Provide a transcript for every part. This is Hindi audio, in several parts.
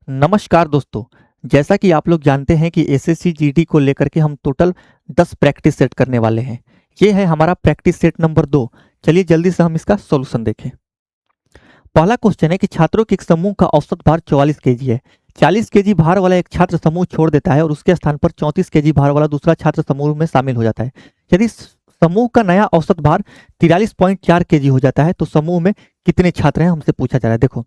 नमस्कार दोस्तों। जैसा कि आप लोग जानते हैं कि एसएससी जीडी को लेकर के हम टोटल 10 प्रैक्टिस सेट करने वाले हैं। ये है हमारा प्रैक्टिस सेट नंबर 2। चलिए जल्दी से हम इसका सॉल्यूशन देखें। पहला क्वेश्चन है कि छात्रों के एक समूह का औसत भार 44 केजी है। 40 केजी भार वाला एक छात्र समूह छोड़ देता है और उसके स्थान पर 34 केजी भार वाला दूसरा छात्र समूह में शामिल हो जाता है। यदि समूह का नया औसत भार 43.4 केजी हो जाता है तो समूह में कितने छात्र हैं हमसे पूछा जा रहा है। देखो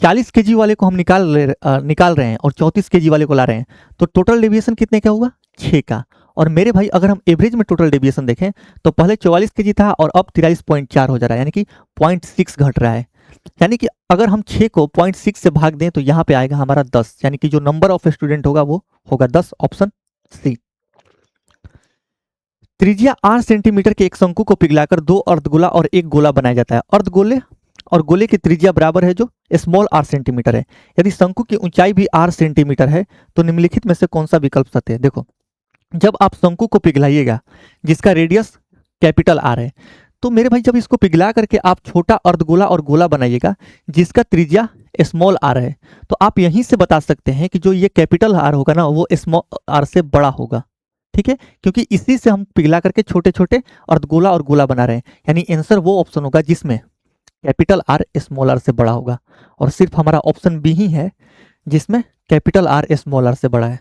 40 केजी वाले को हम निकाल रहे हैं और 34 केजी वाले को ला रहे हैं, तो टोटल डेविएशन कितने का होगा? 6 का। और मेरे भाई अगर हम एवरेज में टोटल डेविएशन देखें तो पहले 44 केजी था और अब 43.4 हो जा रहा है, यानी कि 0.6 घट रहा है। यानी कि अगर हम 6 को 0.6 से भाग दें तो यहाँ पे आएगा हमारा 10, यानी कि जो नंबर ऑफ स्टूडेंट होगा वो होगा 10, ऑप्शन सी। त्रिज्या 8 सेंटीमीटर के एक शंकु को पिघलाकर 2 अर्धगोला और एक गोला बनाया जाता है। अर्धगोले और गोले की त्रिज्या बराबर है जो स्मॉल r सेंटीमीटर है। यदि शंकु की ऊंचाई भी r सेंटीमीटर है तो निम्नलिखित में से कौन सा विकल्प सत्य है? देखो जब आप शंकु को पिघलाइएगा जिसका रेडियस कैपिटल R है, तो मेरे भाई जब इसको पिघला करके आप छोटा अर्धगोला और गोला बनाइएगा जिसका त्रिज्या स्मॉल r है, तो आप यहीं से बता सकते हैं कि जो ये कैपिटल R होगा ना वो स्मॉल r से बड़ा होगा। ठीक है, क्योंकि इसी से हम पिघला करके छोटे छोटे अर्धगोला और गोला बना रहे हैं, यानी आंसर वो ऑप्शन होगा जिसमें कैपिटल आर स्मॉल आर से बड़ा होगा। और सिर्फ हमारा ऑप्शन बी ही है जिसमें कैपिटल आर स्मॉल आर से बड़ा है।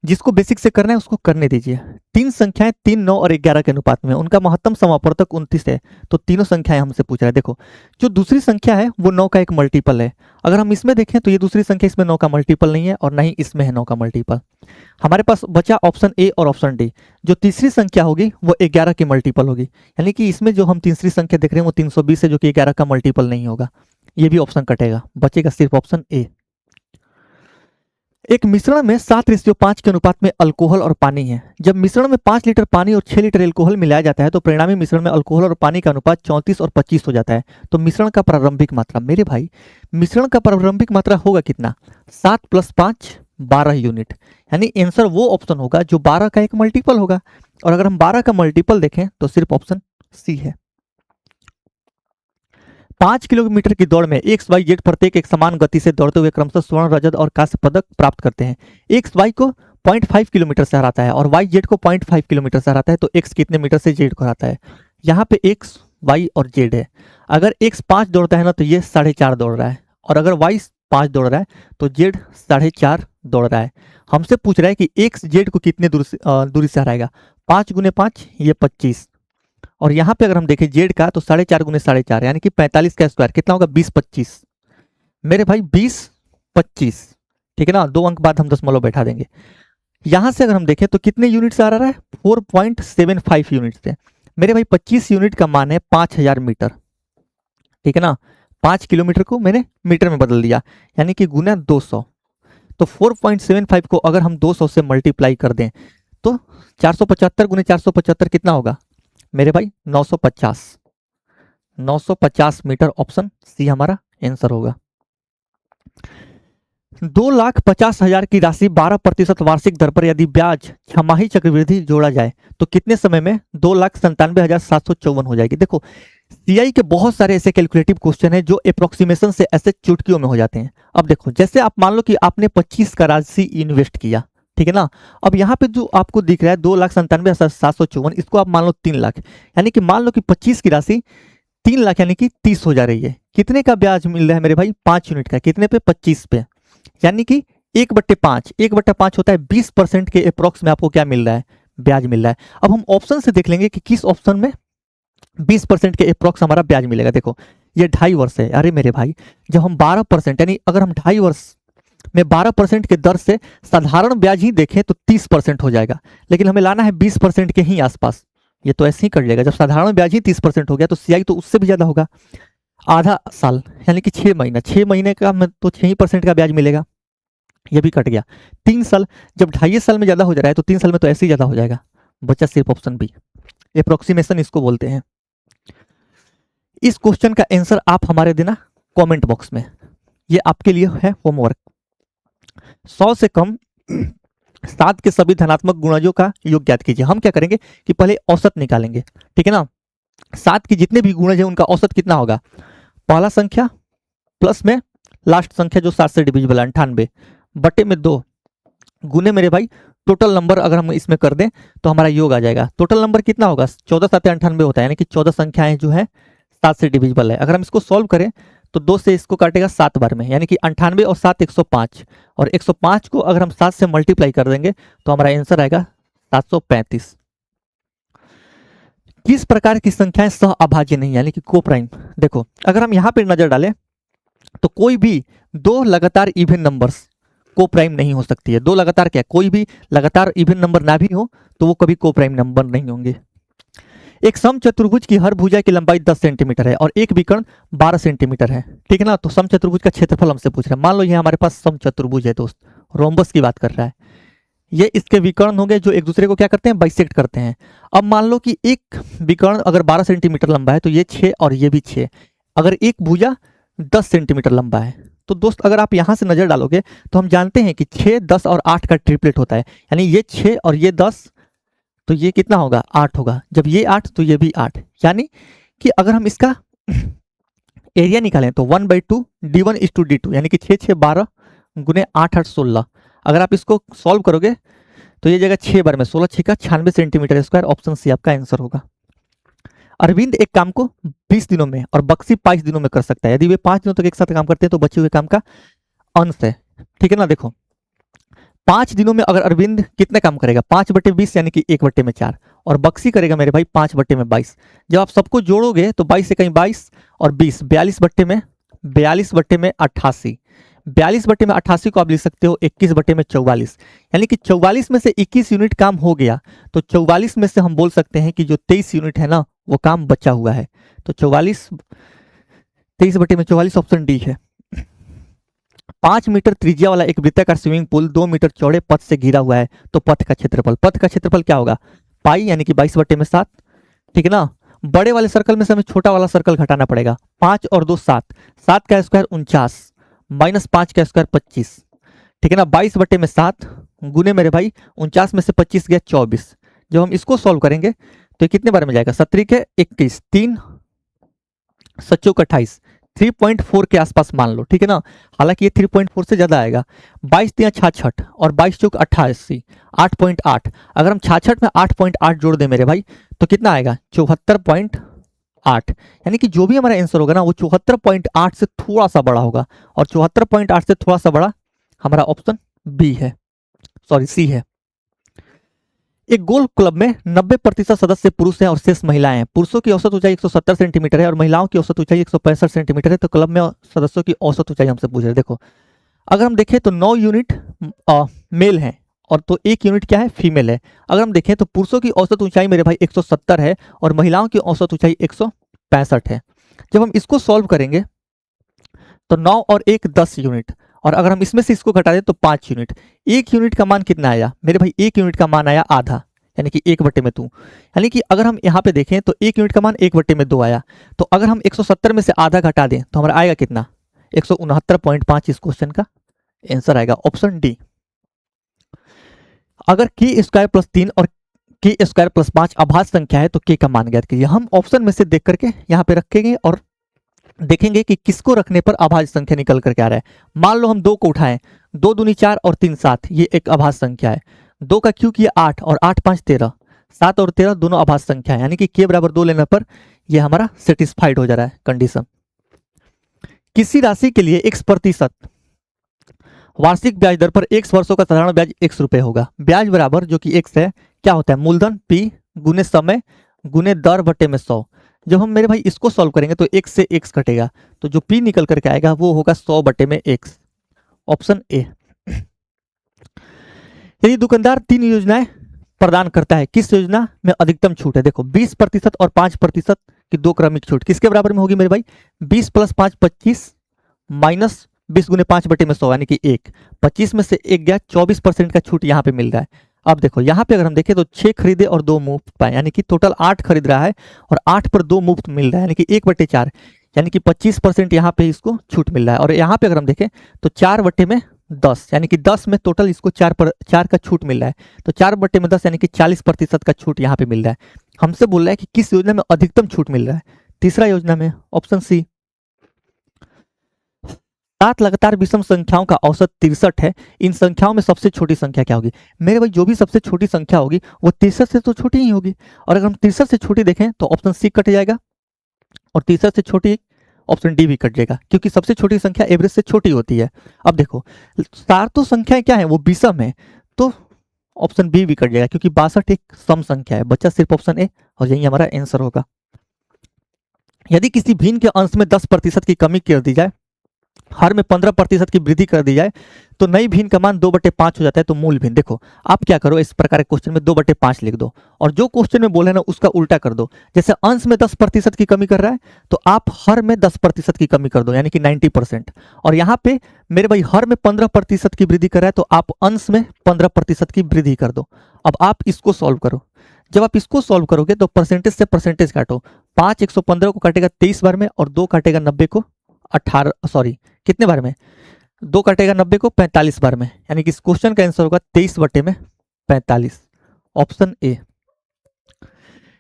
जिसको बेसिक से करना है उसको करने दीजिए। तीन संख्याएं 3, 9 और 11 के अनुपात में, उनका महत्तम समापवर्तक 29 है, तो तीनों संख्याएं हमसे पूछ रहा है। देखो जो दूसरी संख्या है वो 9 का एक मल्टीपल है। अगर हम इसमें देखें तो ये दूसरी संख्या इसमें 9 का मल्टीपल नहीं है और ना ही इसमें है 9 का मल्टीपल। हमारे पास बचा ऑप्शन ए और ऑप्शन डी। जो तीसरी संख्या होगी वो 11 की मल्टीपल होगी, यानी कि इसमें जो हम तीसरी संख्या देख रहे हैं वो 320 है, जो कि 11 का मल्टीपल नहीं होगा। ये भी ऑप्शन कटेगा, बचेगा सिर्फ ऑप्शन ए। एक मिश्रण में 7:5 के अनुपात में अल्कोहल और पानी है। जब मिश्रण में 5 लीटर पानी और 6 लीटर अल्कोहल मिलाया जाता है तो परिणामी मिश्रण में अल्कोहल और पानी का अनुपात 34 और 25 हो जाता है। तो मिश्रण का प्रारंभिक मात्रा, मेरे भाई मिश्रण का प्रारंभिक मात्रा होगा कितना? 7 + 5 12 यूनिट, यानी आंसर वो ऑप्शन होगा जो 12 का एक मल्टीपल होगा। और अगर हम 12 का मल्टीपल देखें तो सिर्फ ऑप्शन सी है। 5 किलोमीटर की दौड़ में एक्स वाई जेड प्रत्येक एक समान गति से दौड़ते हुए क्रमशः स्वर्ण, रजत और कांस्य पदक प्राप्त करते हैं। एक्स वाई को 0.5 किलोमीटर से हराता है और वाई जेड को 0.5 किलोमीटर से हराता है, तो एक्स कितने मीटर से जेड को हराता है? यहाँ पे एक्स वाई और जेड है। अगर एक्स 5 दौड़ता है ना तो ये 4.5 दौड़ रहा है, और अगर वाई 5 दौड़ रहा है तो जेड 4.5 दौड़ रहा है। हमसे पूछ रहा है कि एक्स जेड को कितने दूरी से हराएगा। 5 × 5 ये 25, और यहाँ पे अगर हम देखें जेड का तो 4.5 × 4.5 यानी कि 45 का स्क्वायर कितना होगा? 20 25 मेरे भाई 20 25। ठीक है ना, 2 अंक बाद हम दशमलव बैठा देंगे। यहां से अगर हम देखें तो कितने यूनिट से आ रहा है? 4.75 यूनिट से। मेरे भाई 25 यूनिट का मान है 5000 मीटर। ठीक है ना, 5 किलोमीटर को मैंने मीटर में बदल दिया, यानी कि गुना 200। तो 4.75 को अगर हम 200 से मल्टीप्लाई कर दें तो 475 × 475 कितना होगा मेरे भाई? 950। 950 मीटर, ऑप्शन सी हमारा आंसर होगा। 2,50,000 की राशि 12% वार्षिक दर पर यदि ब्याज छमाही चक्रवृद्धि जोड़ा जाए तो कितने समय में 2,97,754 हो जाएगी? देखो सीआई के बहुत सारे ऐसे कैलकुलेटिव क्वेश्चन है जो अप्रोक्सीमेशन से ऐसे चुटकियों में हो जाते हैं। अब देखो जैसे आप मान लो कि आपने 25 का राशि इन्वेस्ट किया, ठीक है ना। अब यहाँ पे जो आपको दिख रहा है 2,97,754, इसको आप मान लो 3 लाख, यानी कि मान लो कि 25 की राशि 3 लाख यानी कि 30 हो जा रही है। कितने का ब्याज मिल रहा है मेरे भाई? 5 यूनिट का। कितने पे? 25 पे, यानी कि 1/5। 1/5 होता है 20% के अप्रोक्स में आपको क्या मिल रहा है? ब्याज मिल रहा है। अब हम ऑप्शन से देख लेंगे कि किस ऑप्शन में 20% के अप्रोक्स हमारा ब्याज मिलेगा। देखो ये 2.5 वर्ष है। अरे मेरे भाई जब हम 12%, यानी अगर हम 2.5 वर्ष में 12% के दर से साधारण ब्याज ही देखें तो 30% हो जाएगा, लेकिन हमें लाना है 20% के ही आसपास। ये तो ऐसे ही कट जाएगा। जब साधारण ब्याज ही 30% हो गया तो सीआई तो उससे भी ज्यादा होगा। आधा साल यानी कि 6 महीना, 6 महीने का तो 6% का ब्याज मिलेगा, ये भी कट गया। 3 साल, जब 2.5 साल में ज्यादा हो जा रहा है तो 3 साल में तो ऐसे ही ज्यादा हो जाएगा। बचा सिर्फ ऑप्शन बी, अप्रोक्सीमेशन इसको बोलते हैं। इस क्वेश्चन का आंसर आप हमारे देना कमेंट बॉक्स में, ये आपके लिए है होमवर्क। 100 से कम 7 के सभी धनात्मक गुणजों का योग ज्ञात कीजिए। हम क्या करेंगे कि पहले औसत निकालेंगे, ठीक है ना। 7 के जितने भी गुणज हैं उनका औसत कितना होगा? पहला संख्या प्लस में लास्ट संख्या जो 7 से डिविजिबल है 98 बटे में 2 गुने मेरे भाई टोटल नंबर अगर हम इसमें कर दें तो हमारा योग आ जाएगा। टोटल नंबर कितना होगा 14 7 98 होता है, यानी कि 14 संख्याएं जो है 7 से डिविजिबल है। अगर हम इसको सॉल्व करें तो 2 से इसको काटेगा 7 बार में, यानी कि 98 और 7 105, और 105 को अगर हम 7 से मल्टीप्लाई कर देंगे तो हमारा आंसर आएगा 735। किस प्रकार की संख्याएं सह अभाज्य नहीं यानी कि कोप्राइम? देखो अगर हम यहाँ पे नजर डालें तो कोई भी दो लगातार इवन नंबर्स कोप्राइम नहीं हो सकती है। दो लगातार क्या, कोई भी लगातार इवन नंबर ना भी हो तो वो कभी कोप्राइम नंबर नहीं होंगे। एक समचतुर्भुज की हर भुजा की लंबाई 10 सेंटीमीटर है और एक विकर्ण 12 सेंटीमीटर है, ठीक है ना। तो समचतुर्भुज का क्षेत्रफल हमसे पूछ रहा है। मान लो ये हमारे पास समचतुर्भुज है दोस्त, रोम्बस की बात कर रहा है। ये इसके विकर्ण होंगे जो एक दूसरे को क्या करते हैं, बाइसेक्ट करते हैं। अब मान लो कि एक विकर्ण अगर 12 सेंटीमीटर लंबा है तो ये 6 और ये भी 6। अगर एक भुजा 10 सेंटीमीटर लंबा है तो दोस्त अगर आप यहां से नजर डालोगे तो हम जानते हैं कि 6 10 और 8 का ट्रिपलेट होता है, यानी ये 6 और ये 10 तो ये कितना होगा 8 होगा। जब ये 8 तो ये भी 8, यानी कि अगर हम इसका एरिया निकालें तो 1/2 d1:d2 यानी कि 6 6 12 गुने 8 8 16। अगर आप इसको सॉल्व करोगे तो ये जगह 6 बार में 16 6 का 96 सेंटीमीटर स्क्वायर। ऑप्शन सी आपका आंसर होगा। अरविंद एक काम को 20 दिनों में और बक्सी 22 दिनों में कर सकता है। यदि वे 5 दिनों तक एक साथ काम करते हैं तो बचे हुए काम का अंश है, ठीक है ना। देखो 5 दिनों में अगर अरविंद कितने काम करेगा 5/20 यानी कि 1/4, और बक्सी करेगा मेरे भाई 5/22। जब आप सबको जोड़ोगे तो 22 से कहीं 22 और 20 42/88। 42/88 को आप लिख सकते हो 21/44, यानी कि 44 में से 21 यूनिट काम हो गया तो 44 में से हम बोल सकते हैं कि जो 23 यूनिट है ना वो काम बचा हुआ है। तो 23/44 ऑप्शन डी है। 5 मीटर त्रिज्या वाला एक वृत्ताकार स्विमिंग पूल 2 मीटर चौड़े पथ से घिरा हुआ है तो पथ का क्षेत्रफल क्या होगा पाई, यानी कि 22/7, ठीक है ना। बड़े वाले सर्कल में से हमें छोटा वाला सर्कल घटाना पड़ेगा। 5 और 2 7, 7 का स्क्वायर 49 माइनस 5 का स्क्वायर 25, ठीक है ना। 22/7 गुने मेरे भाई 49 में से 25 गया 24। जब हम इसको सॉल्व करेंगे तो ये कितने बार में जाएगा 17 के 21, 3 7 28, 3.4 के आसपास मान लो, ठीक है ना। हालांकि ये 3.4 से ज्यादा आएगा। 22 3 66 और 22 चौक 88, 8.8। अगर हम 66 में 8.8 जोड़ दें मेरे भाई तो कितना आएगा 74.8, यानी कि जो भी हमारा आंसर होगा ना वो 74.8 से थोड़ा सा बड़ा होगा, और 74.8 से थोड़ा सा बड़ा हमारा ऑप्शन बी है, सॉरी सी है। एक गोल्फ क्लब में 90% सदस्य पुरुष हैं और शेष महिलाएं हैं। पुरुषों की औसत ऊंचाई 170 सेंटीमीटर है और महिलाओं की औसत ऊंचाई 165 सेंटीमीटर है। तो क्लब में सदस्यों की औसत ऊंचाई हमसे पूछ रहे हैं। देखो अगर हम देखें तो 9 यूनिट मेल हैं और तो 1 यूनिट क्या है फीमेल है। अगर हम देखें तो पुरुषों की औसत ऊंचाई मेरे भाई 170 है और महिलाओं की औसत ऊंचाई 165 है। जब हम इसको सॉल्व करेंगे तो 9 और 1 10 यूनिट, और अगर हम इसमें से इसको घटा दें तो 5 यूनिट। 1 यूनिट का मान कितना आया मेरे भाई 1 यूनिट का मान आया आधा, यानी कि 1/2, यानी कि अगर हम यहाँ पे देखें तो 1 यूनिट का मान 1/2 आया। तो अगर हम 170 में से आधा घटा दें तो हमारा आएगा कितना 169.5। इस क्वेश्चन का आंसर आएगा ऑप्शन डी। अगर k स्क्वायर प्लस 3 और k स्क्वायर प्लस 5 अभाज्य संख्या है तो k का मान ज्ञात कीजिए। हम ऑप्शन में से देख करके यहाँ पे रखेंगे और देखेंगे कि किसको रखने पर अभाज्य संख्या निकल करके आ रहा है। मान लो हम 2 को उठाएं, 2 दूनी 4 और 3 7, ये एक अभाज्य संख्या है। 2 का क्यूब किया 8 और 8 5 13, 7 और 13 दोनों अभाज्य संख्या है, यानी कि k बराबर 2 लेने पर यह हमारा सेटिस्फाइड हो जा रहा है कंडीशन। किसी राशि के लिए x% वार्षिक ब्याज दर पर x वर्षों का साधारण ब्याज x रुपए होगा। ब्याज बराबर जो कि x है क्या होता है मूलधन p गुने समय गुने दर बटे में 100। जब हम मेरे भाई इसको सॉल्व करेंगे तो x से x कटेगा तो जो p निकल करके आएगा वो होगा 100 बटे में x, ऑप्शन ए। यदि दुकानदार 3 योजनाएं प्रदान करता है किस योजना में अधिकतम छूट है? देखो 20% और 5% की 2 क्रमिक छूट किसके बराबर में होगी मेरे भाई 20 + 5 25 माइनस 20 गुने 5 बटे में 100 यानी कि 1, 25 में से 1 गया 24% का छूट यहाँ पे मिल रहा है। अब देखो यहाँ पे अगर हम देखें तो 6 खरीदे और 2 मुफ्त पाए, यानी कि टोटल 8 खरीद रहा है और 8 पर 2 मुफ्त मिल रहा है, यानी कि 1/4, यानी कि 25% यहाँ पे इसको छूट मिल रहा है। और यहाँ पे अगर हम देखें तो 4/10, यानी कि 10 में टोटल इसको 4 का छूट मिल रहा है। तो 4/10 यानी कि 40% का छूट यहाँ पे मिल रहा है। हमसे बोल रहा है कि किस योजना में अधिकतम छूट मिल रहा है? तीसरा योजना में, ऑप्शन सी। 7 लगातार विषम संख्याओं का औसत 63 है। इन संख्याओं में सबसे छोटी संख्या क्या होगी? मेरे भाई जो भी सबसे छोटी संख्या होगी वो 63 से तो छोटी ही होगी, और अगर हम 63 से छोटी देखें तो ऑप्शन सी कट जाएगा और 63 से छोटी ऑप्शन डी भी कट जाएगा, क्योंकि सबसे छोटी संख्या एवरेज से छोटी होती है। अब देखो चार तो संख्याएं क्या है, वो विषम है, तो ऑप्शन बी भी कट जाएगा, क्योंकि 62 एक सम संख्या है। बच्चा सिर्फ ऑप्शन ए और यही हमारा आंसर होगा। यदि किसी भिन्न के अंश में 10% की कमी कर दी जाए, हर में 15% की वृद्धि कर दी जाए, तो नई भिन्न का मान 2/5 हो जाता है। तो मूल भिन्न, देखो आप क्या करो, इस प्रकार के क्वेश्चन में 2/5 लिख दो, और जो क्वेश्चन में बोले ना उसका उल्टा कर दो। जैसे अंश में 10% की कमी कर रहा है, तो आप हर में 10% की कमी कर दो, यानी कि 90%। और यहाँ पे मेरे भाई हर में 15% की वृद्धि कर रहा है, तो आप अंश में 15% की वृद्धि कर दो। अब आप इसको सॉल्व करो। जब आप इसको सॉल्व करोगे तो परसेंटेज से परसेंटेज काटो। 5 115 को काटेगा 23 बार में, और 2 काटेगा 90 को 18 सॉरी कितने बार में, 2 काटेगा 90 को 45 बार में, यानी कि इस क्वेश्चन का आंसर होगा 23/45, ऑप्शन ए।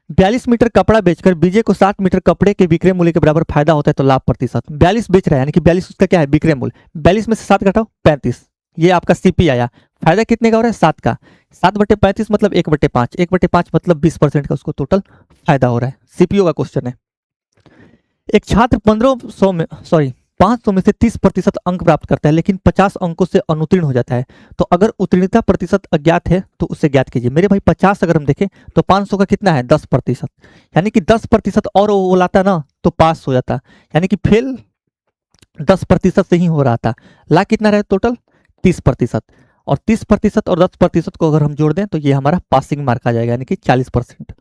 42 मीटर कपड़ा बेचकर विजय को 60 मीटर कपड़े के विक्रय मूल्य के बराबर फायदा होता है, तो लाभ प्रतिशत। 42 बेच रहा है, यानी कि 42 उसका क्या है, विक्रय मूल्य। 42 में से 7 घटाओ 35, ये आपका सीपी आया। फायदा कितने का हो रहा है, 7 का। 7/35 मतलब 1/5, 1/5 मतलब 20% का उसको टोटल फायदा हो रहा है। सीपीओ का क्वेश्चन है। एक छात्र 500 में से 30% अंक प्राप्त करता है, लेकिन 50 अंकों से अनुत्तीर्ण हो जाता है, तो अगर उत्तीर्णता प्रतिशत अज्ञात है तो उसे ज्ञात कीजिए। मेरे भाई 50 अगर हम देखें तो 500 का कितना है, 10%, यानी कि 10% और वो लाता ना तो पास हो जाता, यानी कि फेल 10% से ही हो रहा था। ला कितना रहे टोटल 30%, और 30% और 10% को अगर हम जोड़ दें तो ये हमारा पासिंग मार्क आ जाएगा, यानी कि 40%,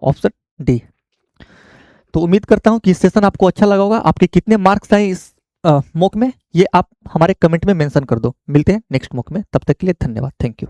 ऑप्शन डी। तो उम्मीद करता हूं कि इस सेशन आपको अच्छा लगा होगा। आपके कितने मार्क्स आए इस मॉक में, ये आप हमारे कमेंट में मेंशन कर दो। मिलते हैं नेक्स्ट मॉक में, तब तक के लिए धन्यवाद, थैंक यू।